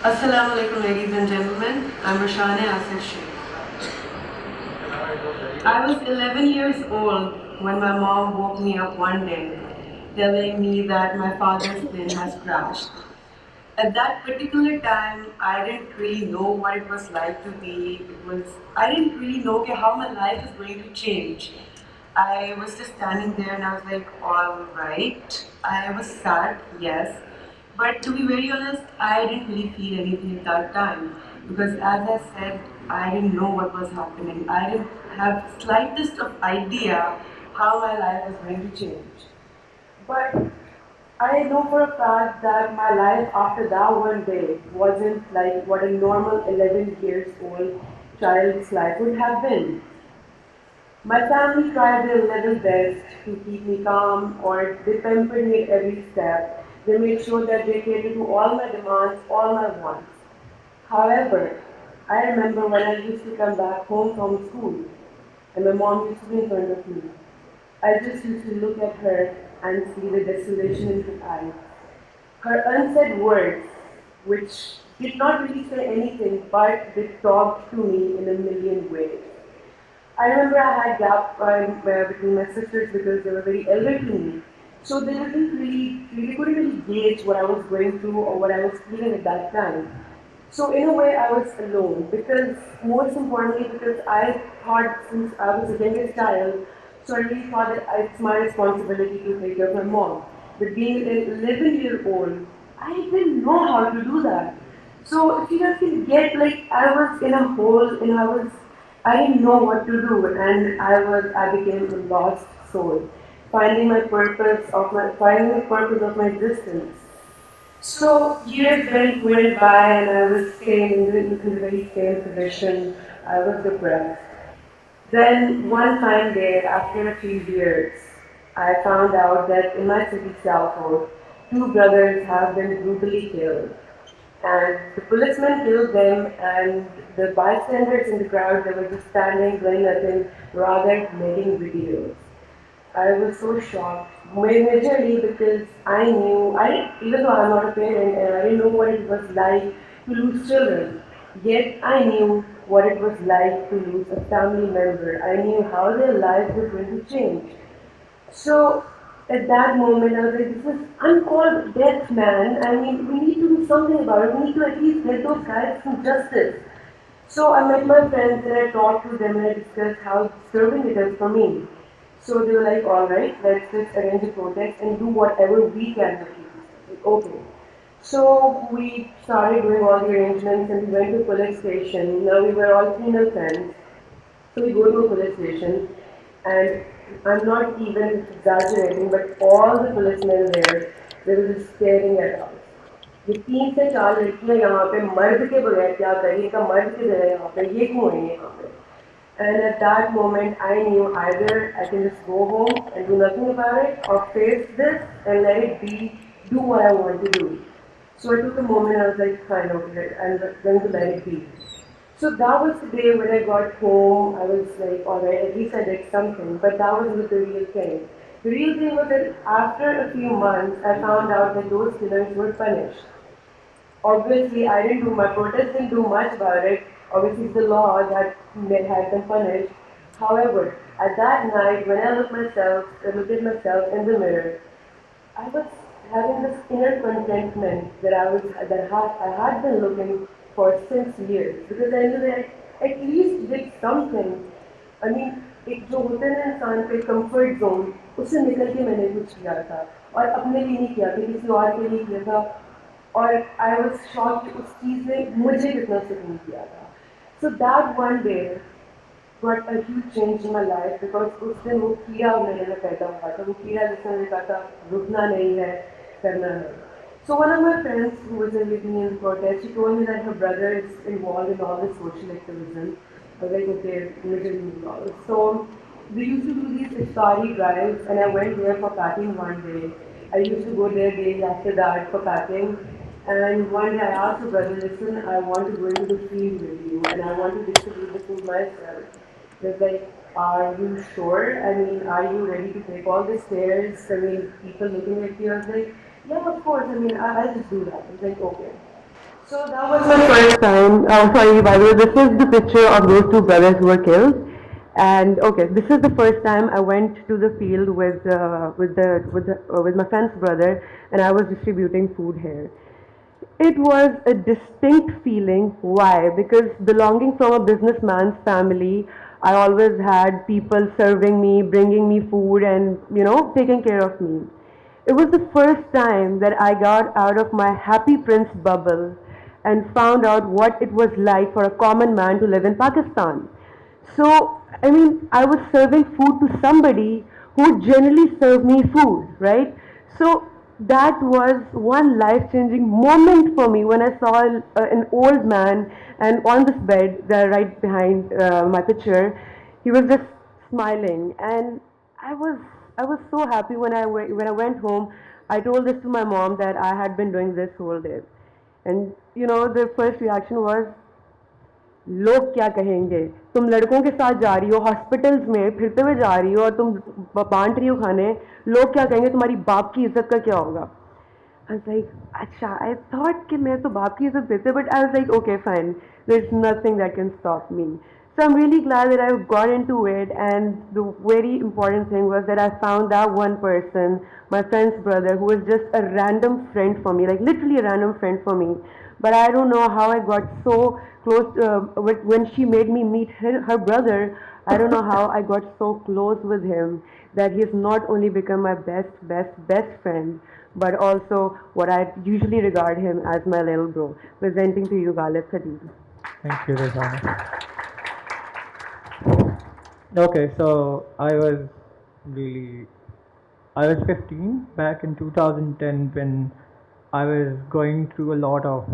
Assalamu alaikum, ladies and gentlemen. I'm Roshanay Asif Sheikh. I was 11 years old when my mom woke me up one day telling me that my father's plane has crashed. At that particular time, I didn't really know what it was like to be. I didn't really know okay, how my life is going to change. I was just standing there and I was like, all right. I was sad, yes. But to be very honest, I didn't really feel anything at that time because, as I said, I didn't know what was happening. I didn't have slightest of idea how my life was going to change. But I know for a fact that my life after that one day wasn't like what a normal 11 years old child's life would have been. My family tried their level best to keep me calm, or they pampered me at every step. They made sure that they catered to all my demands, all my wants. However, I remember when I used to come back home from school and my mom used to be in front of me. I just used to look at her and see the desolation in her eyes. Her unsaid words, which did not really say anything, but they talked to me in a million ways. I remember I had gap between my sisters because they were very elder to me. So they couldn't really gauge what I was going through or what I was feeling at that time. So in a way I was alone because most importantly because I thought since I was the youngest child, so I really thought that it's my responsibility to take care of my mom. But being an 11-year-old, I didn't know how to do that. So if you guys can get like I was in a hole and I didn't know what to do and I became a lost soul, finding the purpose of my existence. So years went by and I was staying in the very same position. I was depressed. Then one fine day, after a few years, I found out that in my city, Lahore, two brothers have been brutally killed. And the policemen killed them, and the bystanders in the crowd, they were just standing, doing nothing, rather making videos. I was so shocked, majorly because even though I'm not a parent and I didn't know what it was like to lose children, yet I knew what it was like to lose a family member. I knew how their lives were going to change. So at that moment, I was like, this is uncalled death, man. I mean, we need to do something about it. We need to at least get those guys some justice. So I met my friends and I talked to them and I discussed how disturbing it is for me. So they were like, all right, let's just arrange a protest and do whatever we can to keep this. Like, okay. So we started doing all the arrangements and we went to a police station. Now we were all female friends. So we go to a police station and I'm not even exaggerating, but all the policemen there, they were just staring at us. ये 3 से 4 लड़कियां यहाँ पे मर्द के बगैर क्या करें का मर्द की तरह यहाँ पे ये क्यों है यहाँ पे and at that moment I knew either I can just go home and do nothing about it or face this and let it be, do what I want to do. So I took a moment and I was like, fine, okay, I'm going to let it be. So that was the day when I got home, I was like, alright, at least I did something, but that wasn't the real thing. The real thing was that after a few months, I found out that those killers were punished. Obviously, my protest didn't do much about it. Obviously, it's the law that had them punished. However, at that night, when I looked at myself in the mirror, I was having this inner contentment I had been looking for since years because I knew that I at least did something. I mean, एक जो होता है ना इंसान के comfort zone उससे निकल के मैंने कुछ किया था और अपने लिए नहीं किया था किसी और के लिए किया था और आई वाज शॉक्ड कि उस चीज़ ने मुझे कितना सुकून किया था. So that one day got a huge change in my life because उस दिन वो कीड़ा मेरे में पैदा हुआ था. वो कीड़ा जिसने मुझे कहा था रुकना नहीं है, करना है. So one of my friends who was with me in the protest, she told me that her brother is involved in all this social activism. I was like, okay, muझे नहीं involved. So we used to do these iftari drives and I went there for packing one day. I used to go there days after that for packing. And one day I asked her brother, listen, I want to go into the field with you and I want to distribute the food myself. He was like, are you sure? I mean, are you ready to take all the stairs? I mean, people looking at you. I was like, yeah, of course. I mean, I'll just do that. I was like, okay. So that was my first time. Sorry, by the way, this is the picture of those two brothers who were killed. And okay, this is the first time I went to the field with my friend's brother, and I was distributing food here. It was a distinct feeling. Why? Because belonging from a businessman's family, I always had people serving me, bringing me food, and taking care of me. It was the first time that I got out of my happy prince bubble and found out what it was like for a common man to live in Pakistan. So, I mean, I was serving food to somebody who generally served me food, right? So, that was one life changing moment for me when I saw an old man, and on this bed, right behind my picture, he was just smiling. And I was, I was so happy when when I went home. I told this to my mom that I had been doing this whole day. And the first reaction was, लोग क्या कहेंगे, तुम लड़कों के साथ जा रही हो, हॉस्पिटल्स में फिरते हुए जा रही हो और तुम बांट रही हो खाने, लोग क्या कहेंगे, तुम्हारी बाप की इज्जत का क्या होगा. I was like, अच्छा, I thought कि मैं तो बाप की इज्जत देते, but I was like, okay, fine, there's nothing that can stop me. So I'm really glad that I got into it, and the very important thing was that I found that one person, my friend's brother, who was just a random friend for me, like literally a random friend for me. But I don't know how I got so close when she made me meet her brother. I don't know how I got so close with him that he's not only become my best friend, but also what I usually regard him as my little bro. Presenting to you, Ghalib, Khalil. Thank you, Roshanay. Okay, so I was 15 back in 2010 when I was going through a lot of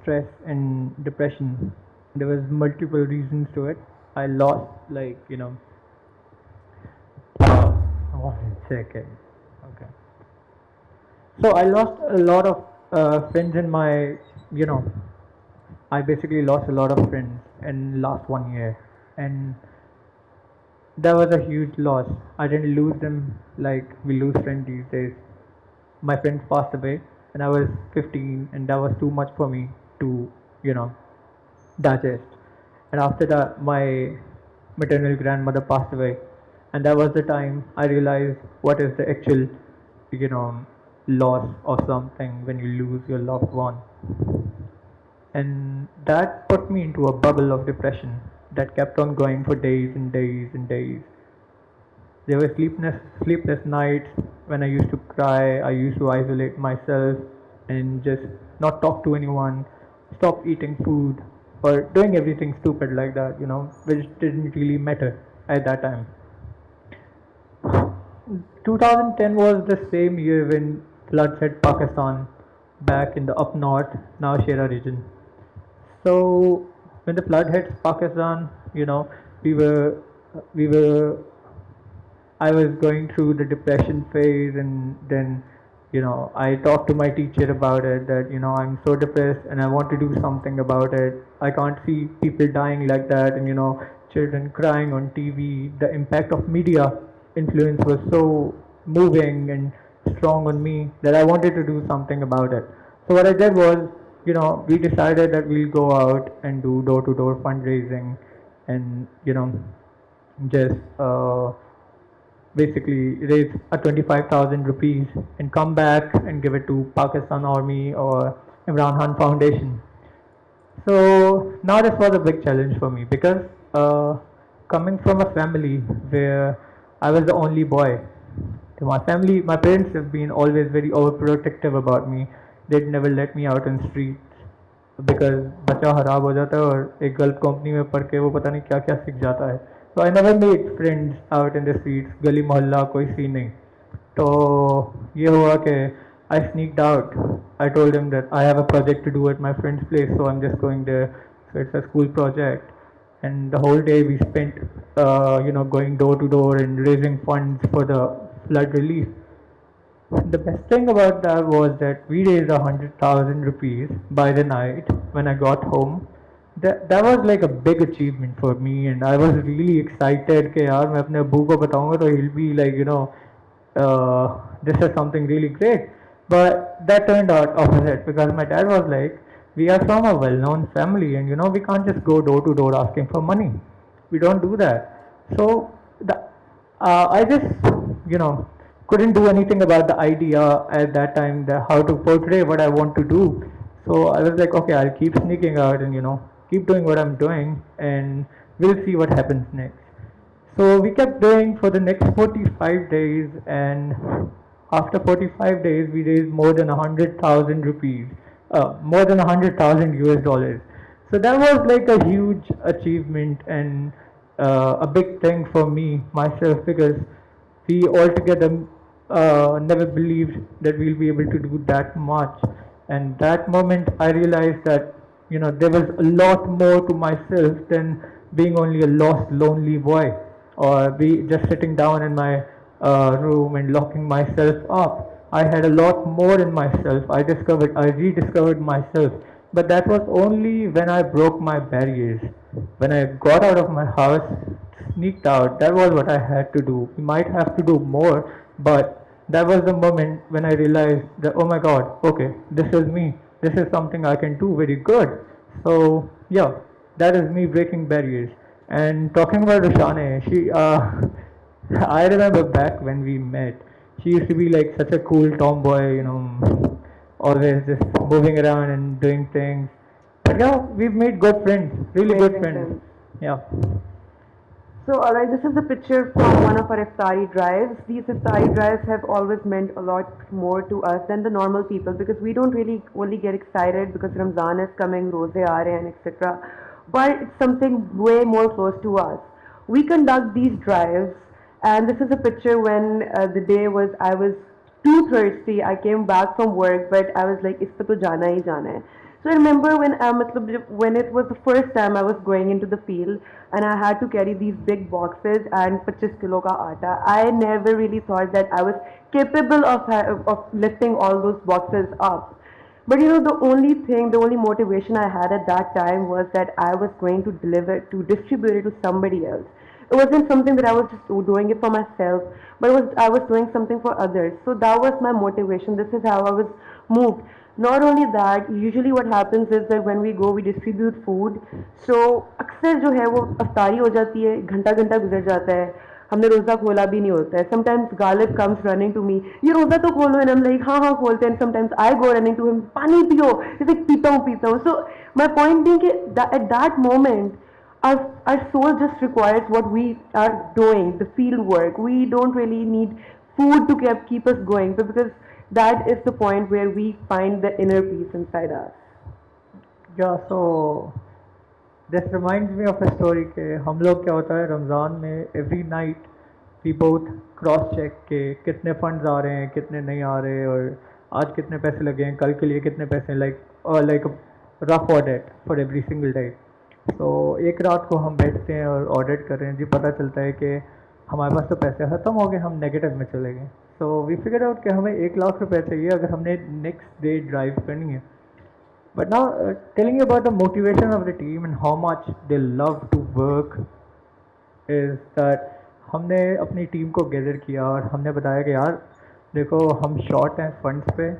stress and depression. There was multiple reasons to it. I lost, one second. Okay. So I lost a lot of friends in my, I basically lost a lot of friends in last 1 year, and that was a huge loss. I didn't lose them like we lose friends these days. My friends passed away, and I was 15, and that was too much for me to, digest. And after that, my maternal grandmother passed away, and that was the time I realized what is the actual, you know, loss of something when you lose your loved one. And that put me into a bubble of depression that kept on going for days and days and days. There were sleepless nights when I used to cry. I used to isolate myself and just not talk to anyone, stop eating food, or doing everything stupid like that, which didn't really matter at that time. 2010 was the same year when floods hit Pakistan back in the up north, now Shera region. So when the flood hits Pakistan, we were we were I was going through the depression phase, and then I talked to my teacher about it, that I'm so depressed and I want to do something about it. I can't see people dying like that, and children crying on TV. The impact of media influence was so moving and strong on me that I wanted to do something about it. So what I did was, we decided that we'll go out and do door to door fundraising, and just basically raise a 25,000 rupees and come back and give it to Pakistan Army or Imran Khan Foundation. So now this was a big challenge for me because coming from a family where I was the only boy, to my parents have been always very overprotective about me. They'd never let me out in streets because बच्चा खराब हो जाता है और एक गलत company में पढ़ के वो पता नहीं क्या क्या सीख जाता है. So I never made friends out in the streets. गली मोहल्ला कोई सीन नहीं. तो ये हुआ कि I sneaked out. I told him that I have a project to do at my friend's place, so I'm just going there. So it's a school project, and the whole day we spent, going door to door and raising funds for the flood relief. The best thing about that was that we raised 100,000 rupees by the night when I got home. That was like a big achievement for me, and I was really excited कि यार मैं अपने अब्बू को बताऊंगा तो he'll be like, this is something really great. But that turned out opposite because my dad was like, We are from a well-known family, and we can't just go door to door asking for money. We don't do that. So I just you know couldn't do anything about the idea at that time, that how to portray what I want to do. So I was like, okay, I'll keep sneaking out and keep doing what I'm doing, and we'll see what happens next. So we kept doing for the next 45 days, and after 45 days, we raised more than 100,000 rupees, more than 100,000 US dollars. So that was like a huge achievement and a big thing for me myself, because we altogether never believed that we'll be able to do that much. And that moment, I realized that there was a lot more to myself than being only a lost, lonely boy, or be just sitting down in my room and locking myself up. I had a lot more in myself. I rediscovered myself. But that was only when I broke my barriers. When I got out of my house, sneaked out, that was what I had to do. We might have to do more, but that was the moment when I realized that, oh my god, okay, this is me. This is something I can do very good. So, yeah, that is me breaking barriers. And talking about Roshanay, I remember back when we met, she used to be like such a cool tomboy, always just moving around and doing things. But yeah, we've made good friends, really good Amazing friends. friends. Yeah. So, alright, this is a picture from one of our iftari drives. These iftari drives have always meant a lot more to us than the normal people, because we don't really only get excited because Ramzan is coming, Roze aa rahe hain, etc. But it's something way more close to us. We conduct these drives, and this is a picture when the day was, I was too thirsty. I came back from work, but I was like, is pe to jana hi jana hai. So I remember when it was the first time I was going into the field and I had to carry these big boxes and 25 kilo ka aata. I never really thought that I was capable of lifting all those boxes up. But the only thing, the only motivation I had at that time was that I was going to distribute it to somebody else. It wasn't something that I was just doing it for myself, but I was doing something for others. So that was my motivation. This is how I was moved. Not only that, usually what happens is that when we go, we distribute food. So अक्सर जो है वो अफ्तारी हो जाती है, घंटा घंटा गुजर जाता है, हमने रोज़ा खोला भी नहीं होता है. Sometimes Ghalib comes running to me, ये रोज़ा तो खोलो, and I'm like हाँ हाँ खोलते हैं. And sometimes I go running to him, पानी पियो. He's like पीता हूँ. So my point being that at that moment, our soul just requires what we are doing, the field work. We don't really need food to keep us going, but because that is the point where we find the inner peace inside us. Yeah, so this reminds me of a story कि हम लोग क्या होता है रमज़ान में every night we both cross check के कितने funds आ रहे हैं, कितने नहीं आ रहे, और आज कितने पैसे लगे हैं, कल के लिए कितने पैसे, like a rough audit for every single day. तो एक रात को हम बैठते हैं और ऑडिट कर रहे हैं जी, पता चलता है कि हमारे पास तो पैसे ख़त्म हो गए, हम नेगेटिव में चले गए. सो वी फिगर आउट कि हमें 1 लाख रुपए चाहिए अगर हमने नेक्स्ट डे ड्राइव करनी है. But now telling you about the motivation of the team and how much they love to work is that हमने अपनी टीम को गैदर किया और हमने बताया कि यार देखो हम शॉर्ट हैं फंड्स पे,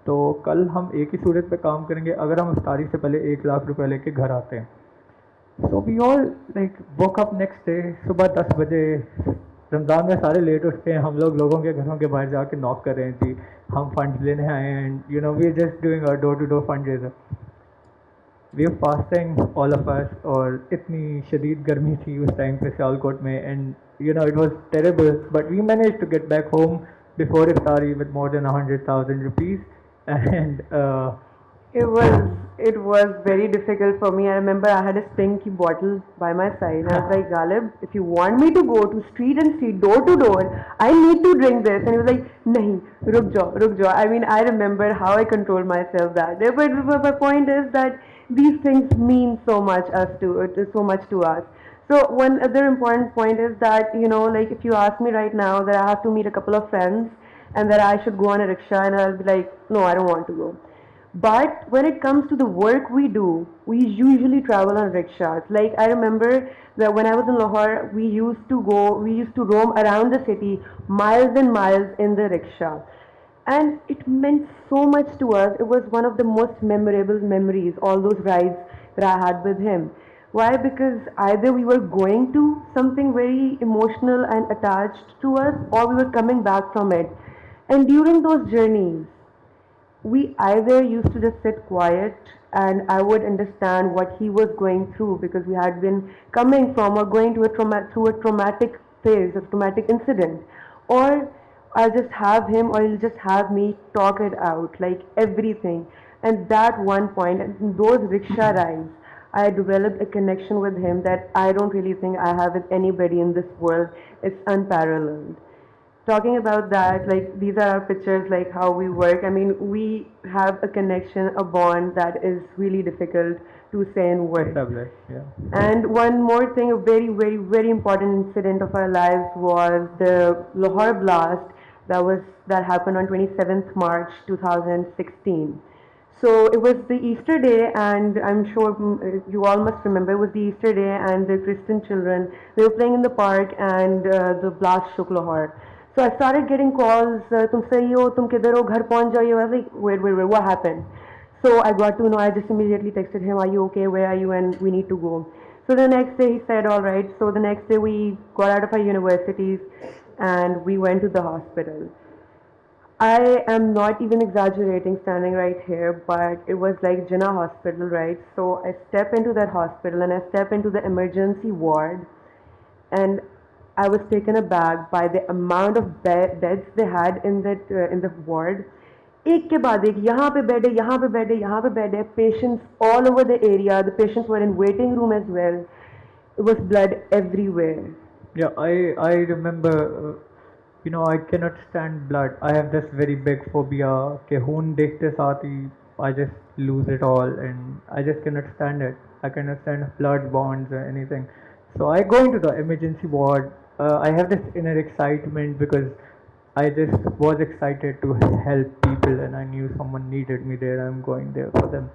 तो कल हम एक ही सूरत पे काम करेंगे अगर हम इफ्तारी से पहले 1 लाख रुपए लेके घर आते हैं. So we all woke up next day, सुबह 10 बजे. रमज़ान में सारे लेट उठते हैं, हम लोगों के घरों के बाहर जाके नॉक कर रहे हैं जी हम फंड्स लेने आए हैं, and we are just doing a door to door fund raiser. We are fasting all of us, और इतनी शदीद गर्मी थी उस टाइम पे सियालकोट में, and it was terrible, but we manage to get back home before इफ्तारी with more than 100,000 rupees. And It was very difficult for me. I remember I had a stinky bottle by my side. And I was like, Ghalib, if you want me to go to street and street, door to door, I need to drink this. And he was like, nahi, ruk jao. I mean, I remember how I controlled myself that day. But my point is that these things mean so much to us. So one other important point is that, if you ask me right now that I have to meet a couple of friends and that I should go on a rickshaw, and I'll be like, no, I don't want to go. But when it comes to the work we do, we usually travel on rickshaws. Like I remember that when I was in Lahore, we used to roam around the city miles and miles in the rickshaw. And it meant so much to us. It was one of the most memorable memories, all those rides that I had with him. Why? Because either we were going to something very emotional and attached to us, or we were coming back from it. And during those journeys, we either used to just sit quiet and I would understand what he was going through because we had been coming from or going to through a traumatic phase, a traumatic incident, or I'll just have him or he'll just have me talk it out, like everything. And that one point, and those rickshaw rides, I developed a connection with him that I don't really think I have with anybody in this world. It's unparalleled. Talking about that, like these are our pictures, like how we work. I mean, we have a connection, a bond that is really difficult to say in words. Establish, yeah. And one more thing, a very, very, very important incident of our lives was the Lahore blast that happened on 27th March 2016. So it was the Easter day, and I'm sure you all must remember it was the Easter day, and the Christian children they were playing in the park, and the blast shook Lahore. So I started getting calls, "Tum sahi ho? Tum kidhar ho? Ghar pahunch jaiye." I was like, "Wait, what happened?" So I got to know. I just immediately texted him, "Are you okay? Where are you? And we need to go." So the next day he said, "All right." So the next day we got out of our universities, and we went to the hospital. I am not even exaggerating standing right here, but it was like Jinnah Hospital, right? So I step into that hospital and I step into the emergency ward, and I was taken aback by the amount of beds they had in the ward. एक के बाद एक यहाँ पे bed है, यहाँ पे bed है, यहाँ पे बेड है. Patients all over the area. The patients were in waiting room as well. It was blood everywhere. Yeah, I remember. I cannot stand blood. I have this very big phobia. कि खून देखते साथ ही I just lose it all, and I just cannot stand it. I cannot stand blood bonds or anything. So I go into the emergency ward. I have this inner excitement because I just was excited to help people, and I knew someone needed me there. I'm going there for them.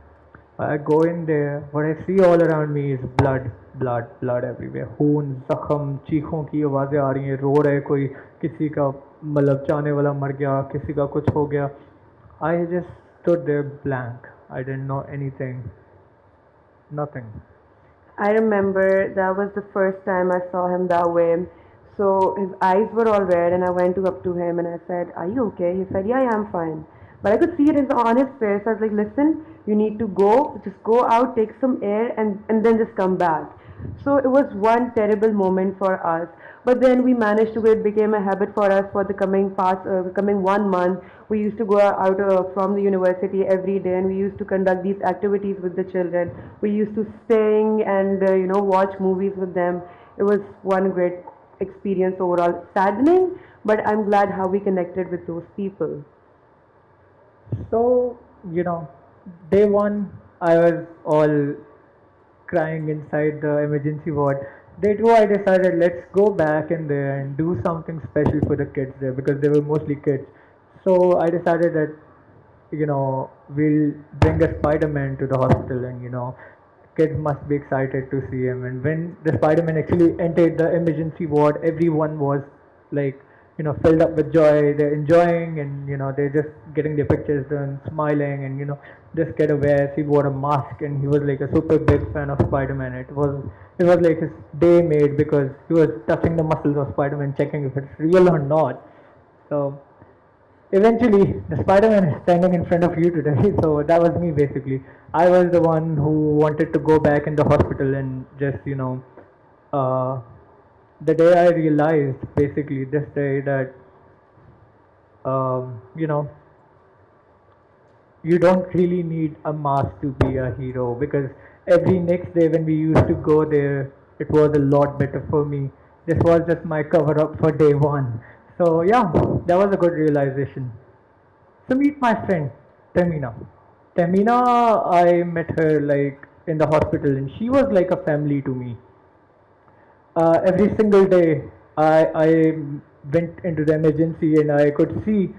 I go in there. What I see all around me is blood, blood, blood everywhere. खून, जख्म, चीखों की आवाज़ें आ रही हैं. रो रहे कोई, किसी का मतलब चाहने वाला मर गया, किसी का कुछ हो गया. I just stood there blank. I didn't know anything. Nothing. I remember that was the first time I saw him that way. So his eyes were all red, and I went up to him and I said, "Are you okay?" He said, "Yeah, I am fine." But I could see it on his face. I was like, "Listen, you need to go. Just go out, take some air, and then just come back." So it was one terrible moment for us. But then we managed to. It became a habit for us for the coming 1 month. We used to go out from the university every day, and we used to conduct these activities with the children. We used to sing and watch movies with them. It was one great experience overall. Saddening, but I'm glad how we connected with those people. So, day one, I was all crying inside the emergency ward. Day two, I decided let's go back in there and do something special for the kids there because they were mostly kids. So I decided that, we'll bring a Spider-Man to the hospital, and, kids must be excited to see him. And when the Spider-Man actually entered the emergency ward, everyone was like, filled up with joy. They're enjoying, and they're just getting their pictures done, smiling, and just get aware. He wore a mask, and he was like a super big fan of Spider-Man. It was like his day made because he was touching the muscles of Spider-Man, checking if it's real or not. So eventually, the Spider-Man is standing in front of you today. So that was me basically. I was the one who wanted to go back in the hospital and just the day I realized basically this day that you don't really need a mask to be a hero because every next day when we used to go there, it was a lot better for me. This was just my cover up for day one. So yeah, that was a good realization. So meet my friend Tamina. Tamina, I met her like in the hospital, and she was like a family to me. Every single day, I went into the emergency, and I could see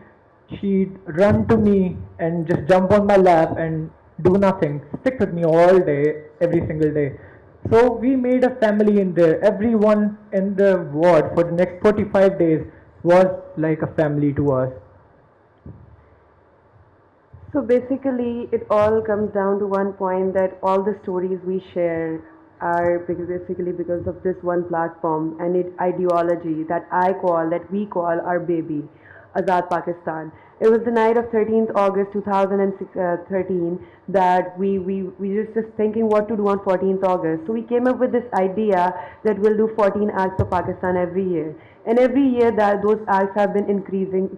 she'd run to me and just jump on my lap and do nothing, stick with me all day, every single day. So we made a family in there. Everyone in the ward for the next 45 days was like a family to us. So basically, it all comes down to one point that all the stories we share are basically because of this one platform and its ideology that we call our baby, Azad Pakistan. It was the night of 13th August 2013 that we were just thinking what to do on 14th August. So we came up with this idea that we'll do 14 acts of Pakistan every year. And every year that those acts have been increasing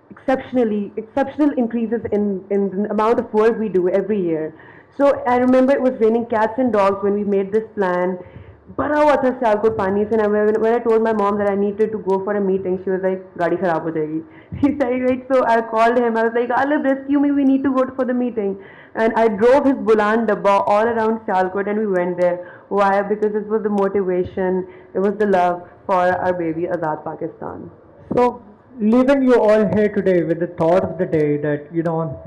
exceptional increases in the amount of work we do every year. So I remember it was raining cats and dogs when we made this plan. भरा हुआ था सियालकोट पानी से. And when I told my mom that I needed to go for a meeting, she was like, गाड़ी खराब हो जाएगी. He said, right, so I called him. I was like, Ghalib, rescue me, we need to go for the meeting. And I drove his Bulan Dabba all around Sialkot and we went there. Why? Because it was the motivation, it was the love for our baby Azad Pakistan. So, leaving you all here today with the thought of the day that,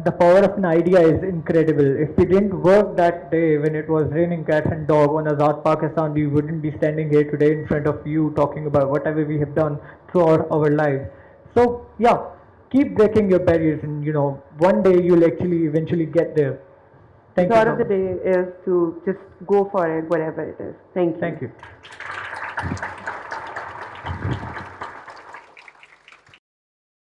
the power of an idea is incredible. If we didn't work that day when it was raining cats and dog on Azad Pakistan, we wouldn't be standing here today in front of you talking about whatever we have done throughout our lives. So, yeah, keep breaking your barriers and, one day you'll actually eventually get there. Thank the you. thought of the day is to just go for it, whatever it is. Thank you. Thank you.